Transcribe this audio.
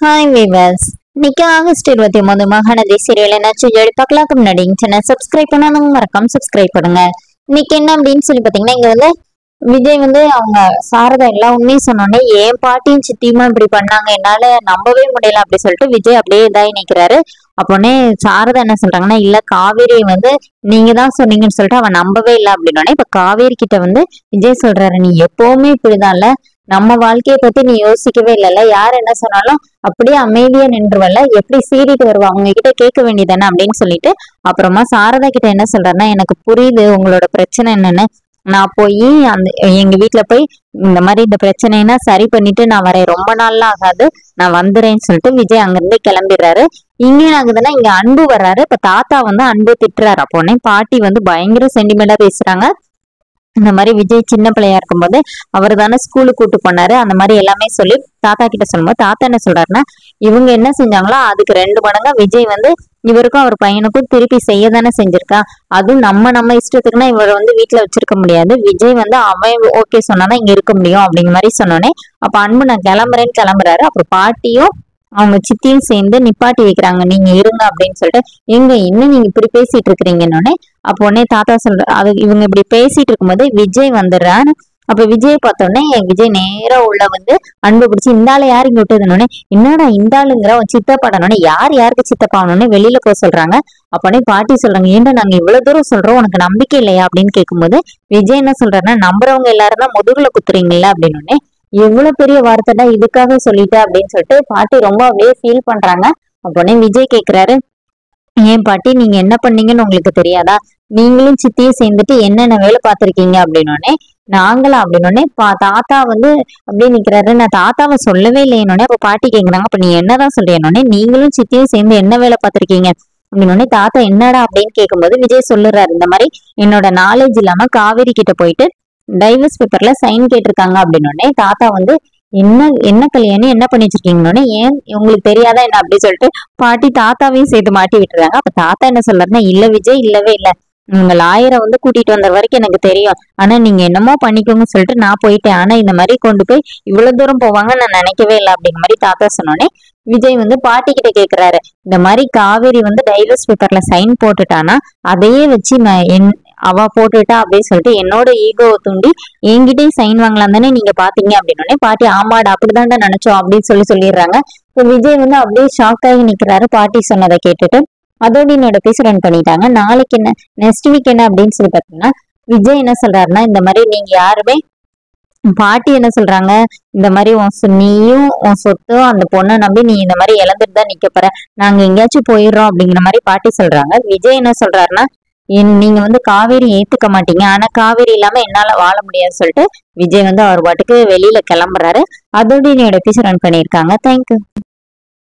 Hi viewers, இன்னைக்கு August 29 Mahanadi serial என்னாச்சு ஜோடி பார்க்கலாக்கு முன்னாடி சேனல் சப்ஸ்கிரைப் பண்ணாதவங்க மறக்காம சப்ஸ்கிரைப் பண்ணுங்க. இன்னைக்கு என்ன அப்படின்னு சொல்லி பாத்தீங்கன்னா, இங்க வந்து விஜய் வந்து அவங்க சாரதா எல்லாம் உண்மையும் சொன்னோன்னே என் பாட்டியும் சித்தியுமா இப்படி பண்ணாங்க, என்னால நம்பவே முடியல அப்படி சொல்லிட்டு விஜய் அப்படியே இதாகி நிக்கிறாரு. அப்போனே சாரதா என்ன சொல்றாங்கன்னா, இல்ல காவேரி வந்து நீங்க தான் சொன்னீங்கன்னு சொல்லிட்டு அவன் நம்பவே இல்லை அப்படின்னோடனே இப்ப காவேரி கிட்ட வந்து விஜய் சொல்றாரு, நீ எப்பவுமே இப்படிதான்ல, நம்ம வாழ்க்கையை பத்தி நீ யோசிக்கவே இல்லைல்ல, யார் என்ன சொன்னாலும் அப்படியே அமைதியா நின்றுவல்ல, எப்படி சீறிட்டு வருவா, அவங்க கிட்ட கேட்க வேண்டியதானே அப்படின்னு சொல்லிட்டு அப்புறமா சாரதா கிட்ட என்ன சொல்றாருன்னா, எனக்கு புரியுது உங்களோட பிரச்சனை என்னன்னு, நான் போய் அந்த எங்க வீட்டுல போய் இந்த மாதிரி இந்த பிரச்சனைனா சரி பண்ணிட்டு நான் வரேன், ரொம்ப நாள்லாம் ஆகாது, நான் வந்துறேன்னு சொல்லிட்டு விஜய் அங்கிருந்து கிளம்பிடுறாரு. இங்க என்ன ஆகுதுன்னா, இங்க அன்பு வர்றாரு. இப்ப தாத்தா வந்து அன்பு திட்டுறாரு. அப்போனே பாட்டி வந்து பயங்கர சென்டிமெண்டா பேசுறாங்க. இந்த மாதிரி விஜய் சின்ன பிள்ளையா இருக்கும்போது அவர் தானே ஸ்கூலுக்கு கூட்டு போனாரு, அந்த மாதிரி எல்லாமே சொல்லி தாத்தா கிட்ட சொல்லும்போது தாத்தா என்ன சொல்றாருன்னா, இவங்க என்ன செஞ்சாங்களோ அதுக்கு 2 மடங்கா விஜய் வந்து இவருக்கும் அவர் பையனுக்கும் திருப்பி செய்ய தானே செஞ்சிருக்கா. அதுவும் நம்ம இஷ்டத்துக்குன்னா இவரை வந்து வீட்டுல வச்சிருக்க முடியாது, விஜய் வந்து அவன் ஓகே சொன்னாதான் இங்க இருக்க முடியும் அப்படிங்கிற மாதிரி சொன்னோன்னே அப்ப அன்பு நான் கிளம்புறேன்னு கிளம்புறாரு. அப்புறம் பாட்டியும் அவங்க சித்தியும் சேர்ந்து நிப்பாட்டி வைக்கிறாங்க, நீங்க இருங்க அப்படின்னு சொல்லிட்டு. எங்க இன்னும் நீங்க இப்படி பேசிட்டு இருக்கிறீங்கன்னொடனே அப்போ உடனே தாத்தா சொல்ற, அது இவங்க இப்படி பேசிட்டு இருக்கும்போது விஜய் வந்துடுறாரு. அப்ப விஜய் பார்த்தோன்னே விஜய் நேரா உள்ள வந்து அன்பு பிடிச்சி இந்தால யாரு இங்க விட்டதுன்னொடனே, என்னடா இந்தாளுங்கிற உன் சித்தப்பாடனோடனே யார் யாருக்கு சித்தப்பானோடனே வெளியில போக சொல்றாங்க. அப்போனே பாட்டி சொல்றாங்க, ஏன்டா நாங்க இவ்வளவு தூரம் சொல்றோம் உனக்கு நம்பிக்கை இல்லையா அப்படின்னு கேட்கும்போது விஜய் என்ன சொல்றாருன்னா, நம்புறவங்க எல்லாரும் தான் முதுகுல குத்துறீங்கல்ல அப்படின்னு. எவ்வளவு பெரிய வார்த்தைடா இதுக்காக சொல்லிட்ட அப்படின்னு சொல்லிட்டு பாட்டி ரொம்ப அப்படியே ஃபீல் பண்றாங்க. அப்போனே விஜய் கேக்குறாரு, ஏன் பாட்டி நீங்க என்ன பண்ணீங்கன்னு உங்களுக்கு தெரியாதா, நீங்களும் சித்தியும் சேர்ந்துட்டு என்னென்ன வேலை பார்த்திருக்கீங்க அப்படின்னோடனே நாங்களா அப்படின்னோடனே தாத்தா வந்து அப்படியே நிக்கிறாரு, நான் தாத்தாவை சொல்லவே இல்லைன்னொடனே அப்ப பாட்டி கேக்குறாங்க, அப்ப நீ என்னதான் சொல்றேன்னொடனே நீங்களும் சித்தியும் சேர்ந்து என்ன வேலை பார்த்திருக்கீங்க அப்படின்னோடனே தாத்தா என்னடா அப்படின்னு கேட்கும்போது விஜய் சொல்லுறாரு, இந்த மாதிரி என்னோட நாலேஜ் இல்லாம காவேரி கிட்ட போயிட்டு டைவர்ஸ் பேப்பர்ல சைன் கேட்டிருக்காங்க அப்படின்னோடனே தாத்தா வந்து என்ன என்ன கல்யாணம் என்ன பண்ணி வச்சிருக்கீங்கன்னொடனே ஏன் உங்களுக்கு தெரியாதா என்ன அப்படி சொல்லிட்டு பாட்டி தாத்தாவையும் சேர்த்து மாட்டி விட்டுறாங்க. அப்ப தாத்தா என்ன சொல்றாருன்னா, இல்ல விஜய் இல்லவே இல்ல, உங்க லாயரை வந்து கூட்டிட்டு வந்த வரைக்கும் எனக்கு தெரியும், ஆனா நீங்க என்னமோ பண்ணிக்கோங்கன்னு சொல்லிட்டு நான் போயிட்டேன், ஆனா இந்த மாதிரி கொண்டு போய் இவ்வளவு தூரம் போவாங்க நான் நினைக்கவே இல்லை அப்படிங்கிற மாதிரி தாத்தா சொன்னோடனே விஜய் வந்து பாட்டி கிட்ட கேக்குறாரு, இந்த மாதிரி காவேரி வந்து டைவர்ஸ் பேப்பர்ல சைன் போட்டுட்டானா அதையே வச்சு நான் அவ போட்டுட்டா அப்படின்னு சொல்லிட்டு என்னோட ஈகோவை தூண்டி என்கிட்டயும் சைன் வாங்கலாம் தானே நீங்க பாத்தீங்க அப்படின்னு பாட்டி ஆமாடா அப்படிதான்டா நினைச்சோம் அப்படின்னு சொல்லிடுறாங்க. இப்போ விஜய் வந்து அப்படியே ஷாக் ஆகி நிக்கிறாரு பாட்டி சொன்னதை கேட்டுட்டு. அதோட என்னோட பேச ரன் பண்ணிட்டாங்க. நாளைக்கு என்ன நெக்ஸ்ட் வீக் என்ன அப்படின்னு சொல்லி பாத்தீங்கன்னா, விஜய் என்ன சொல்றாருன்னா, இந்த மாதிரி நீங்க யாருமே பாட்டி என்ன சொல்றாங்க, இந்த மாதிரி நீயும் உன் சொத்தும் அந்த பொண்ணை நம்பி நீ இந்த மாதிரி இழந்துட்டு தான் நிக்க போற, நாங்க எங்கேயாச்சும் போயிடுறோம் அப்படிங்கிற மாதிரி பாட்டி சொல்றாங்க. விஜய் என்ன சொல்றாருன்னா, நீங்க வந்து காவேரி ஏத்துக்க மாட்டீங்க, ஆனா காவேரி இல்லாம என்னால வாழ முடியாதுன்னு சொல்லிட்டு விஜய் வந்து அவர் பாட்டுக்கு வெளியில கிளம்புறாரு. அதோட என்னோட எபிசோட் ரன் பண்ணியிருக்காங்க. தேங்க்யூ.